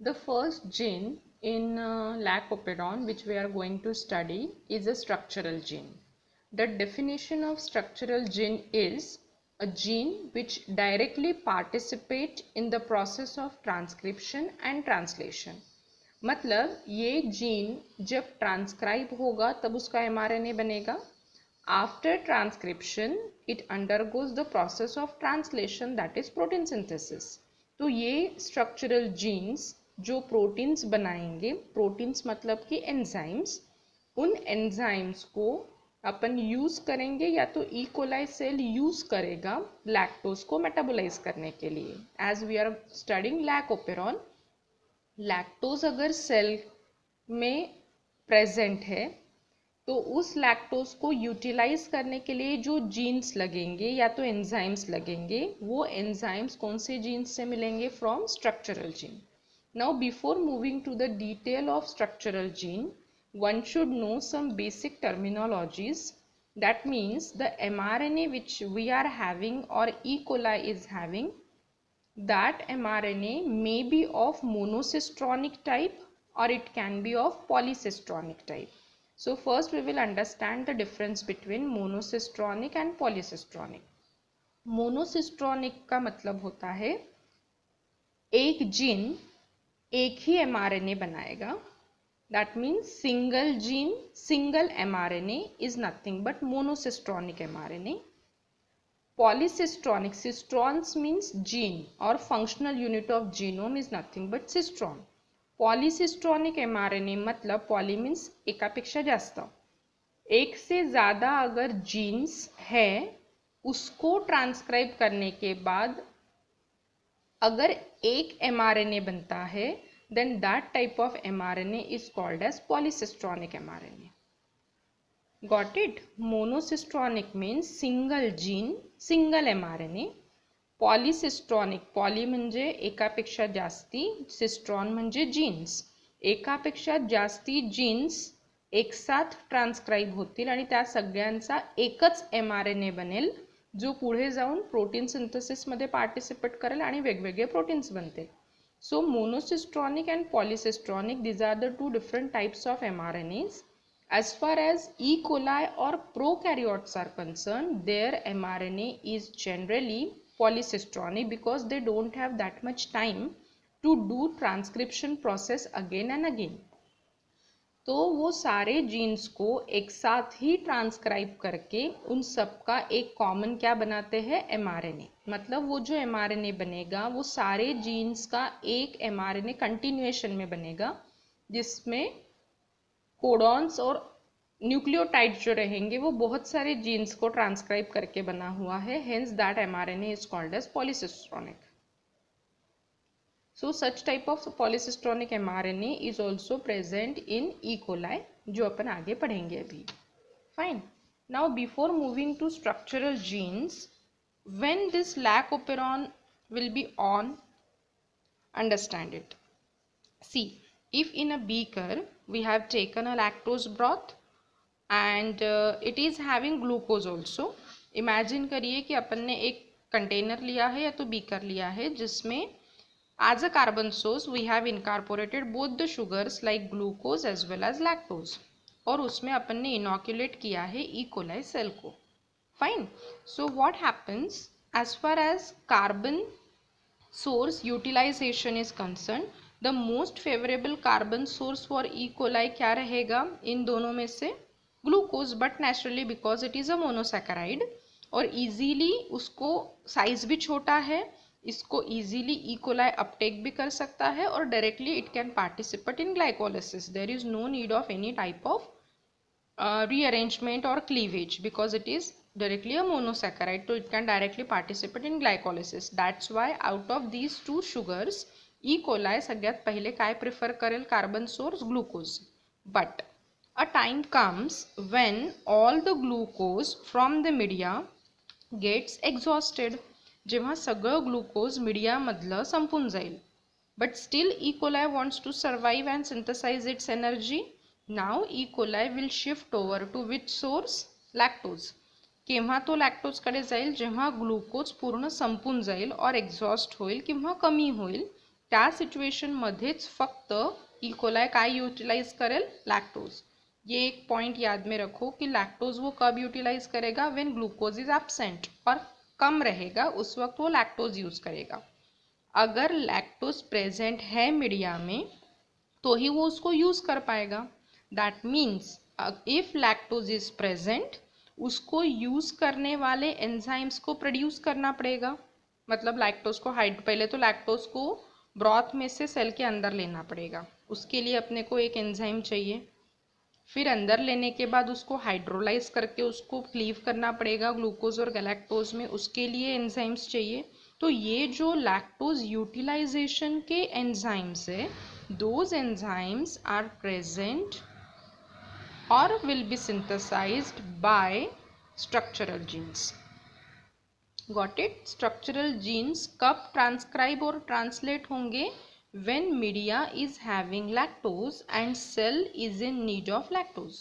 The first gene in Lac-Operon which we are going to study is a structural gene. The definition of structural gene is a gene which directly participate in the process of transcription and translation. मतलब ये gene जब transcribe होगा तब उसका mRNA बनेगा. After transcription it undergoes the process of translation, that is protein synthesis. तो ये structural genes जो प्रोटीन्स बनाएंगे, प्रोटीन्स मतलब कि एंजाइम्स, उन एंजाइम्स को अपन यूज करेंगे या तो ई कोलाई सेल यूज करेगा लैक्टोज को मेटाबोलाइज करने के लिए. As we are studying lac operon, lactose अगर सेल में प्रेजेंट है तो उस लैक्टोज को यूटिलाइज करने के लिए जो जीन्स लगेंगे या तो एंजाइम्स लगेंगे, वो एंजाइम्स कौन से जीन्स से मिलेंगे? From structural gene. Now before moving to the detail of structural gene, one should know some basic terminologies. That means the mRNA which we are having or E. coli is having, that mRNA may be of monocistronic type or it can be of polycistronic type. So first we will understand the difference between monocistronic and polycistronic. Monocistronic का मतलब होता है एक gene एक ही mRNA बनाएगा. That means single gene single mRNA is nothing but monocistronic mRNA. Polycistronic, cistrons means gene और functional unit of genome is nothing but cistron. Polycistronic mRNA मतलब पॉली मीन्स एकापेक्षा जास्त, एक से ज़्यादा अगर जीन्स है उसको ट्रांसक्राइब करने के बाद अगर एक mRNA बनता है then that type of mRNA is called as polycistronic mRNA. Got it? Monocistronic means single gene, single mRNA. Polycistronic, poly म्हणजे एकापेक्षा जास्ती, सिस्ट्रॉन म्हणजे जीन्स. एकापेक्षा जास्ती जीन्स एक साथ ट्रान्सक्राइब होतील आणि त्या सगळ्यांचा एकच mRNA बनेल जो पुढे जाऊन प्रोटीन सिंथेसिसमध्ये पार्टिसिपेट करेल आणि वेगवेगळे प्रोटीन्स बनतील. So monocistronic and polycistronic, these are the two different types of mRNAs. As far as E. coli or prokaryotes are concerned, their mRNA is generally polycistronic because they don't have that much time to do transcription process again and again. तो वो सारे jeans को एक साथ ही transcribe करके उन सब का एक common क्या बनाते हैं? mRNA. मतलब वो जो mRNA बनेगा वो सारे जीन्स का एक mRNA कंटिन्यूएशन में बनेगा जिसमें कोडॉन्स और न्यूक्लियोटाइड्स जो रहेंगे वो बहुत सारे जीन्स को ट्रांसक्राइब करके बना हुआ है. Hence that mRNA is called as polycistronic. So such type of polycistronic mRNA is also present in E. coli जो अपन आगे पढ़ेंगे अभी. Fine. Now before moving to structural genes, when this Lac-Operon will be on, understand it. See, if in a beaker we have taken a lactose broth and it is having glucose also. Imagine करिए कि अपन ने एक container लिया है या तो beaker लिया है जिसमें as a carbon source we have incorporated both the sugars like glucose as well as lactose और उसमें अपन ने inoculate किया है E. coli cell को. Fine. So what happens as far as carbon source utilization is concerned, the most favorable carbon source for E. coli क्या रहेगा in दोनों में से? Glucose, but naturally because it is a monosaccharide और easily उसको size भी छोटा है, इसको easily E. coli अपटेक भी कर सकता है और directly it can participate in glycolysis. There is no need of any type of rearrangement or cleavage because it is directly a monosaccharide, so it can directly participate in glycolysis. That's why out of these two sugars E. coli सगळ्यात पहिले काय prefer करेल? Carbon source glucose. But a time comes when all the glucose from the media gets exhausted. जेव्हा सगळं glucose मीडियामधलं संपून जाईल. But still E. coli wants to survive and synthesize its energy. Now E. coli will shift over to which source? Lactose. केव्हा तो लॅक्टोजकडे जाईल? जेव्हा glucose पूर्ण संपून जाईल और एक्झॉस्ट होईल किंवा कमी होईल त्या सिच्युएशनमध्येच फक्त इकोलाई काय यूटिलाइज करेल, लैक्टोज। ये एक पॉइंट याद में रखो कि लैक्टोज वो कब यूटिलाइज करेगा, व्हेन ग्लूकोज इज एब्सेंट, और कम रहेगा उस वक्त वो लैक्टोज यूज करेगा। अगर लैक्टोज प्रेजेंट है मीडिया में तो ही वो उसको यूज कर पाएगा। That means if lactose is present, उसको यूज करने वाले एंजाइम्स को प्रोड्यूस करना पड़ेगा। मतलब लैक्टोज को पहले तो लैक्टोज को ब्रॉथ में से सेल के अंदर लेना पड़ेगा, उसके लिए अपने को एक एंजाइम चाहिए। फिर अंदर लेने के बाद उसको हाइड्रोलाइज करके उसको क्लीव करना पड़ेगा ग्लूकोज और गैलेक्टोज में, उसके लिए एंजाइम्स चाहिए। तो ये जो लैक्टोज यूटिलाइजेशन के एंजाइम्स है, दोज एंजाइम्स आर प्रेजेंट और will be synthesised by structural genes. Got it? Structural genes कब ट्रांसक्राइब और ट्रांसलेट होंगे, when media is having lactose and cell is in need of lactose.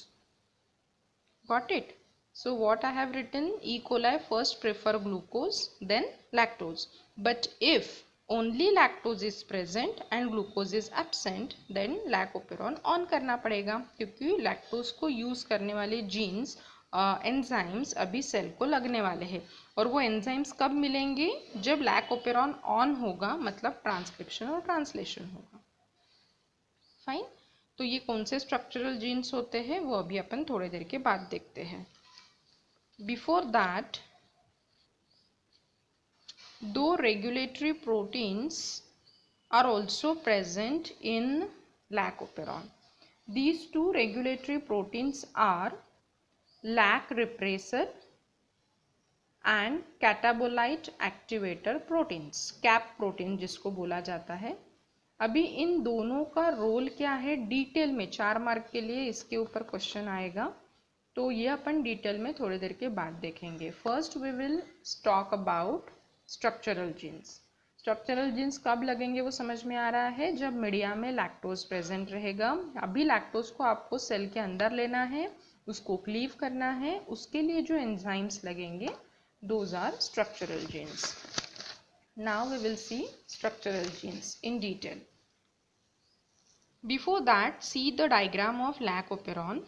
Got it? So what I have written, E. coli first prefer glucose then lactose, but if only lactose is present and glucose is absent, then lactoperon on करना पड़ेगा, क्योंकि lactose को use करने वाले genes enzymes अभी sale को लगने वाले हैं। और वो एंजाइम्स कब मिलेंगे, जब लैकोपेरॉन ऑन होगा, मतलब ट्रांसक्रिप्शन और ट्रांसलेशन होगा। फाइन। तो ये कौन से स्ट्रक्चरल जीन्स होते हैं वो अभी अपन थोड़ी देर के बाद देखते हैं। बिफोर दैट, दो regulatory proteins are also present in lac operon. These two regulatory proteins are lac repressor and catabolite activator proteins, CAP protein जिसको बोला जाता है। अभी इन दोनों का रोल क्या है डिटेल में, 4 मार्क के लिए इसके ऊपर क्वेश्चन आएगा, तो ये अपन डिटेल में थोड़ी देर के बाद देखेंगे। First we will talk about structural genes. Structural genes कब लगेंगे वो समझ में आ रहा है, जब मीडिया में लैक्टोज प्रेजेंट रहेगा। अभी लैक्टोज को आपको सेल के अंदर लेना है, उसको क्लीव करना है, उसके लिए जो एंजाइम्स लगेंगे those are structural genes. Now we will see structural genes in detail. Before that, see the diagram of lac operon.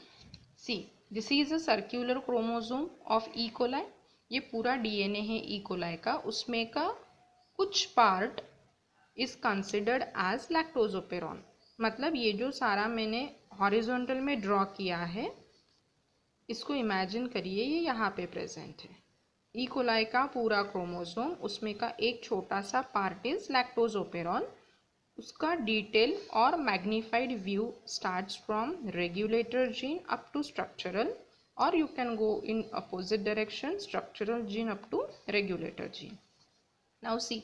See, this is a circular chromosome of E coli. ये पूरा डीएनए है E coli का, उसमें का कुछ part is considered age लैक्टोजोपेरॉन। मतलब ये जो सारा मैंने हॉरिजॉन्टल में ड्रॉ किया है, इसको इमेजिन करिए ये यहाँ पे प्रेजेंट है। ई कोलाई का पूरा क्रोमोसोम, उसमें का एक छोटा सा पार्ट इज लैक्टोजोपेरॉन। उसका डिटेल और magnified view starts from regulator gene up to structural, और you can go in opposite direction, structural gene up to regulator gene. Now see,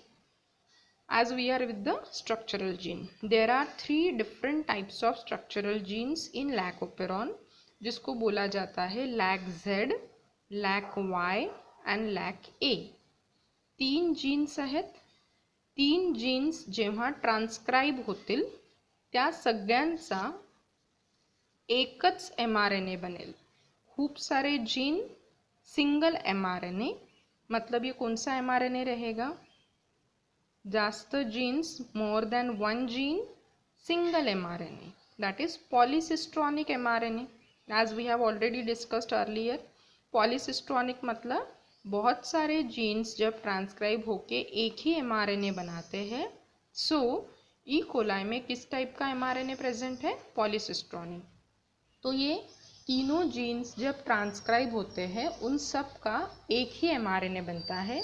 as we are with the structural gene, there are 3 different types of structural genes in lactoperon, जिसको बोला जाता है LAC-Z, LAC-Y and LAC-A। 3 jeans आहेत। 3 jeans जेव्हा transcribe होतील त्या सगळ्यांचा एकच mRNA बनेल। खूप सारे जीन सिंगल mRNA, मतलब ये कौन सा mRNA रहेगा, जास्त genes more than 1 gene single mRNA, that is polycistronic mRNA, as we have already discussed earlier। polycistronic मतलब बहुत सारे जीन्स जब ट्रांसक्राइब होके एक ही mRNA बनाते हैं। सो ई कोलाई में किस टाइप का mRNA प्रेजेंट है, पॉलीसिस्ट्रॉनिक। तो ये तीनों जीन्स जब ट्रांसक्राइब होते हैं उन सब का एक ही mRNA बनता है।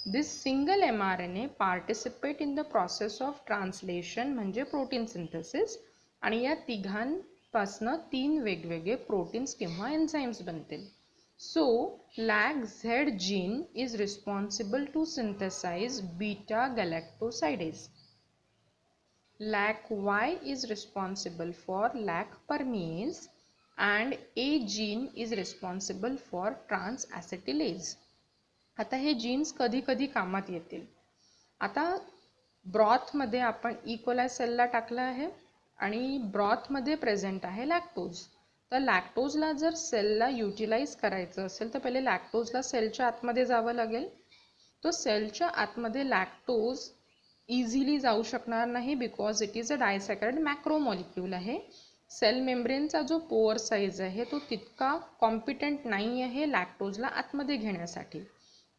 This single mRNA participate in the process of translation म्हणजे प्रोटीन सिंथेसिस, आणि या तिघांपासनं 3 वेगवेगळे प्रोटीन्स किंवा एन्झाइम्स बनतील। So LAC-Z gene is responsible to synthesize beta galactosidase. LAC-Y is responsible for LAC permease and A gene is responsible for trans-acetylase। आता हे jeans कधी कधी कामात येतील। आता ब्रॉथमध्ये आपण ई कोलाई सेलला टाकलं आहे आणि ब्रॉथमध्ये प्रेझेंट आहे लॅक्टोज। तर लॅक्टोजला जर सेलला यूटिलाइज करायचं असेल तर पहिले लॅक्टोजला सेलच्या आतमध्ये जावं लागेल। तो सेलच्या आतमध्ये लॅक्टोज इझिली जाऊ शकणार नाही बिकॉज इट इज अ डायसॅकराइड मॅक्रोमॉलिक्यूल आहे. सेल मेम्ब्रेनचा जो पोअर साईज आहे तो तितका कॉम्पिटंट नाही आहे लॅक्टोजला आतमध्ये घेण्यासाठी.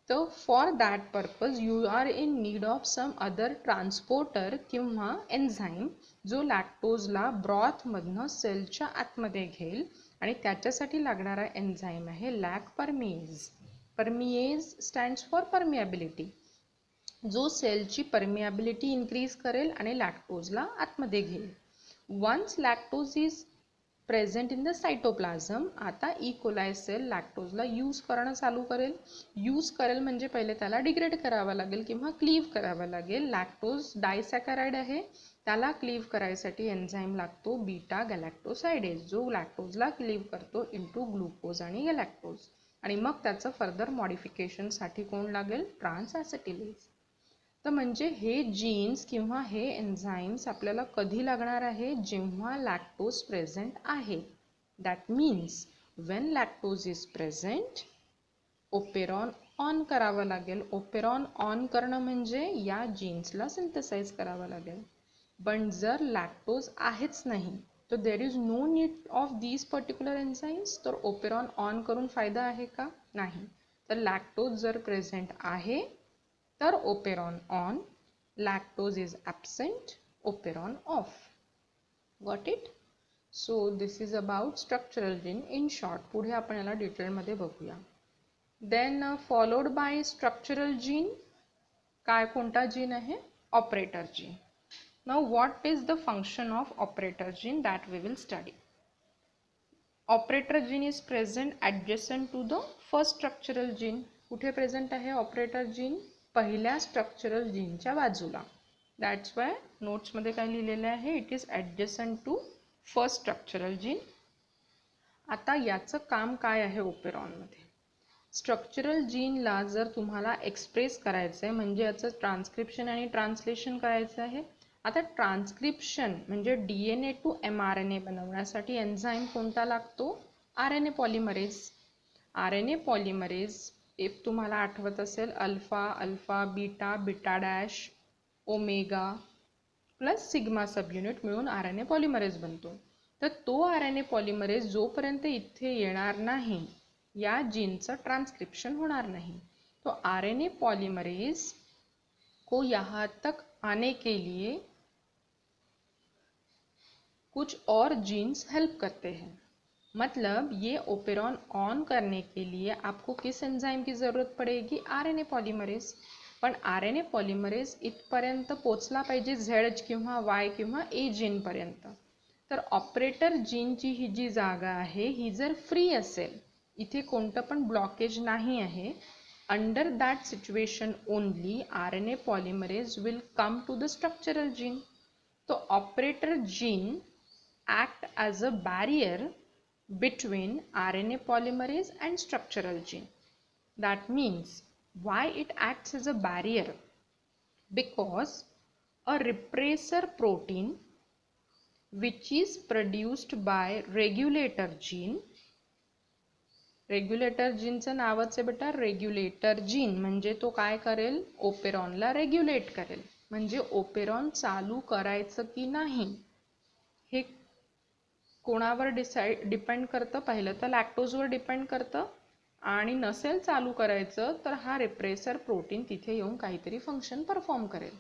तर for that purpose you are in need of some other transporter किंवा एन्झाईम जो लॅक्टोजला ब्रॉथमधनं सेलच्या आतमध्ये घेईल आणि त्याच्यासाठी लागणारा एन्झाईम आहे lac permease. Permease stands for permeability, जो सेलची परमिएबिलिटी इन्क्रीज करेल आणि लॅक्टोजला आतमध्ये घेईल. Once lactose is present in the cytoplasm, आता ई कोलाय सेल लॅक्टोजला यूज करणं चालू करेल. यूज करेल म्हणजे पहिले त्याला डिग्रेड करावं लागेल किंवा क्लीव्ह करावं लागेल. लॅक्टोज डायसॅकराइड आहे, त्याला क्लीव्ह करायसाठी एन्झाईम लागतो बीटा गॅलॅक्टोसाइडेज, जो लॅक्टोजला क्लीव्ह करतो इंटू ग्लुकोज आणि गॅलॅक्टोज. आणि मग त्याचं फर्दर मॉडिफिकेशनसाठी कोण लागेल? ट्रान्स ॲसिटिलेज. तर म्हणजे हे जीन्स किंवा हे एन्झाईम्स आपल्याला कधी लागणार आहे? जेव्हा लॅक्टोज प्रेझेंट आहे. That means Wien lactose is present operon on करावं लागेल. ओपेरॉन ऑन करणं म्हणजे या जीन्सला सिंथेसाइज करावं लागेल. पण जर लॅक्टोज आहेच नाही तर there is no need of these particular enzymes, तर ओपेरॉन ऑन करून फायदा आहे का? नाही. तर लॅक्टोज जर प्रेझेंट आहे तर operon on, lactose is absent, operon off. Got it? So this is about structural gene in short. पुढे आपण याला डिटेलमध्ये बघूया. Then followed by structural gene. काय कोणता जीन आहे? Operator gene. Now what is the function of operator gene that we will study. Operator gene is present adjacent to the first structural gene. कुठे प्रेझेंट आहे ऑपरेटर जीन? पहिल्या structural जीनच्या बाजूला. That's Y नोट्समध्ये काय लिहिलेलं आहे? It is adjacent to first structural gene. आता याचं काम काय आहे ओपेरॉनमध्ये? स्ट्रक्चरल जीनला जर तुम्हाला एक्सप्रेस करायचं आहे म्हणजे याचं ट्रान्स्क्रिप्शन आणि ट्रान्सलेशन करायचं आहे. आता ट्रान्स्क्रिप्शन म्हणजे DNA टू mRNA बनवण्यासाठी एन्झाईम कोणता लागतो? RNA polymerase. RNA polymerase if तुम्हाला आठवत असेल alpha, alpha, beta, beta dash, omega plus sigma subunit मिळून RNA पॉलिमरेज बनतो. तर तो RNA पॉलिमरेज जोपर्यंत इथे येणार नाही या जीनचं ट्रांसक्रिप्शन होणार नहीं. तो RNA पॉलीमरेज को यहाँ तक आने के लिए कुछ और जीन्स हेल्प करते हैं. मतलब ये ओपेरॉन ऑन करने के लिए आपको किस एंजाइम की ज़रूरत पड़ेगी? RNA polymerase. पण RNA पॉलीमरेज इथपर्यंत पोचला पाहिजे Z किंवा Y किंवा A जीनपर्यंत. तर ऑपरेटर जीनची ही जी जागा आहे ही जर फ्री असेल, इथे कोणतं पण ब्लॉकेज नाही आहे, under that situation only RNA polymerase will come to the structural gene. तो operator gene act as a barrier between RNA polymerase and structural gene. That means why it acts as a barrier? Because a repressor protein which is produced by regulator gene. Regulator जीनचं नावच आहे बेटा regulator gene. म्हणजे तो काय करेल? ओपेरॉनला regulate करेल. म्हणजे ओपेरॉन चालू करायचं की नाही हे कोणावर डिपेंड करतं? पहिलं तर लॅक्टोजवर डिपेंड करतं आणि नसेल चालू करायचं तर हा रिप्रेसर प्रोटीन तिथे येऊन काहीतरी फंक्शन परफॉर्म करेल.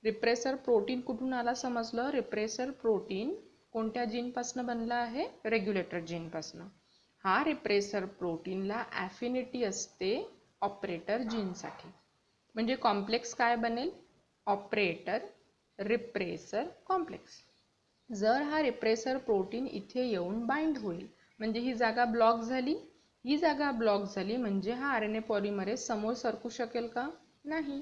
रिप्रेसर प्रोटीन कुठून आला समजलं? रिप्रेसर प्रोटीन कोणत्या जीनपासून बनला आहे? रेग्युलेटर जीनपासून. हा रिप्रेसर प्रोटीनला ॲफिनिटी असते ऑपरेटर जीनसाठी. म्हणजे कॉम्प्लेक्स काय बनेल? Operator repressor complex. जर हा रिप्रेसर प्रोटीन इथे येऊन बाइंड होईल म्हणजे ही जागा ब्लॉक झाली. ही जागा ब्लॉक झाली म्हणजे हा RNA पॉलीमरेज समोर सरकू शकेल का? नहीं.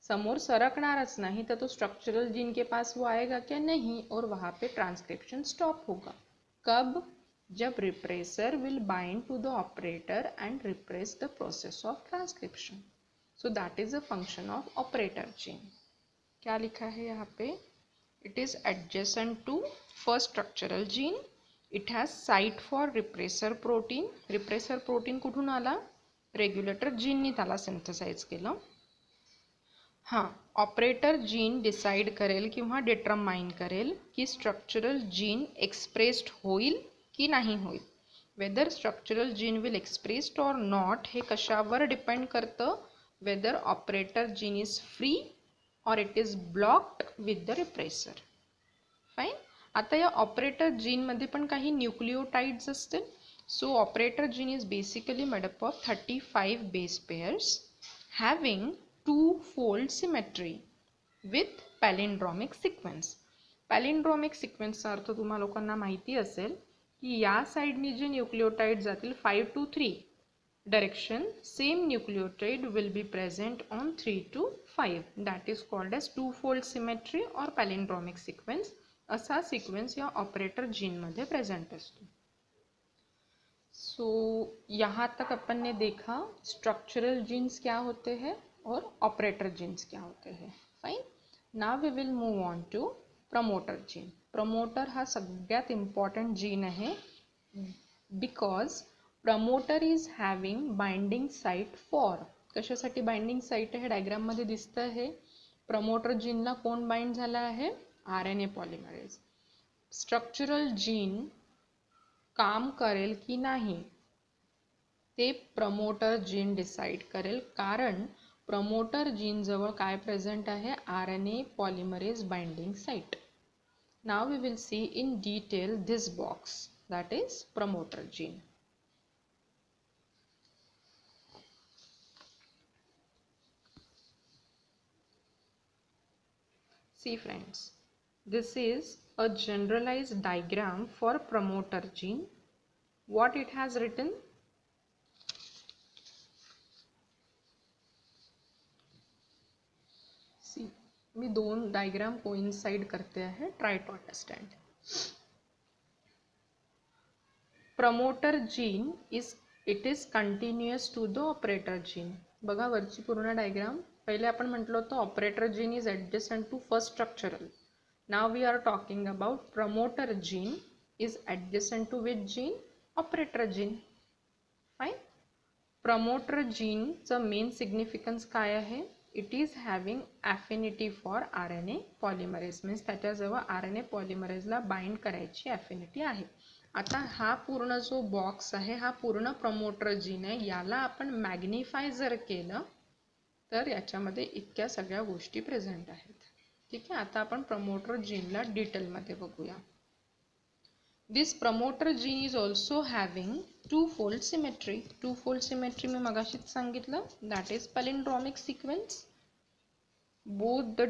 समोर सरकणारच नहीं तो स्ट्रक्चरल जीन के पास वो आएगा क्या? नहीं. और वहाँ पे ट्रांसक्रिप्शन स्टॉप होगा. कब? जब repressor will bind to the operator and repress the process of transcription. So that is a function of operator gene. क्या लिखा है यहाँ पे? It is adjacent to first structural gene. It has site for repressor protein. Repressor protein कुठून आला? Regulator जीननी त्याला synthesise केलं. हां, operator gene decide करेल किंवा डिटरमाइन करेल की स्ट्रक्चरल जीन एक्सप्रेस्ड होईल की नाही होईल. Whether structural gene will expressed और नॉट हे कशावर डिपेंड करतं. Whether operator gene is free और it is blocked with the repressor. Fine. आता या ऑपरेटर जीनमध्ये पण काही न्यूक्लिओटाइड्स असतील. So operator gene is basically made up of 35 base pairs having 2-fold symmetry with palindromic sequence. Palindromic सिक्वेन्सचा अर्थ तुम्हा लोकांना माहिती असेल की या साईडनी जे न्यूक्लिओटाइड जातील 5 to 3 direction, same nucleotide will be present on 3 to 5. That is called as two-fold symmetry or palindromic sequence. असा सिक्वेन्स या ऑपरेटर जीन मध्ये प्रेजेंट असतो. सो यहाँ तक अपन ने देखा स्ट्रक्चरल जीन्स क्या होते हैं और ऑपरेटर जीन्स क्या होते हैं. Fine. Now we will move on to promoter gene. Promoter हा सगळ्यात इम्पॉर्टंट जीन आहे because promoter is having binding site for. कशासाठी बाइंडिंग साईट आहे डायग्राम मध्ये दिसतं आहे. प्रमोटर जीनला कोण बाइंड झाला आहे. RNA polymerase. स्ट्रक्चरल जीन काम करेल की नाही ते प्रमोटर जीन डिसाइड करेल कारण प्रमोटर जीन जवळ काय प्रेझेंट आहे. RNA polymerase binding site. Now we will see in detail this box that is promoter gene. See friends, this is a generalized diagram for promoter gene. What it has written? See, मी दोन diagram coincide करते हैं. Try to understand. Promoter gene is continuous to the operator gene. बघा वरची पूर्ण diagram. पहिले आपण म्हटलं होतं operator gene is adjacent to first structural. Now we are talking about promoter gene is adjacent to which gene. Operator gene. Fine. Promoter जीनचं main significance काय आहे. It is having affinity for RNA polymerase. Means त्याच्याजवळ RNA पॉलिमरेजला bind करायची affinity आहे. आता हा पूर्ण जो बॉक्स आहे हा पूर्ण प्रमोटर जीन आहे. याला आपण मॅग्निफाय जर केलं तर याच्यामध्ये इतक्या सगळ्या गोष्टी प्रेझेंट आहेत. ठीक आहे. आता आपण प्रमोटर जीनला डिटेलमध्ये बघूया. This promoter gene is also having two-fold symmetry. two-fold symmetry मी मगाशीच सांगितलं. That is palindromic sequence. Both the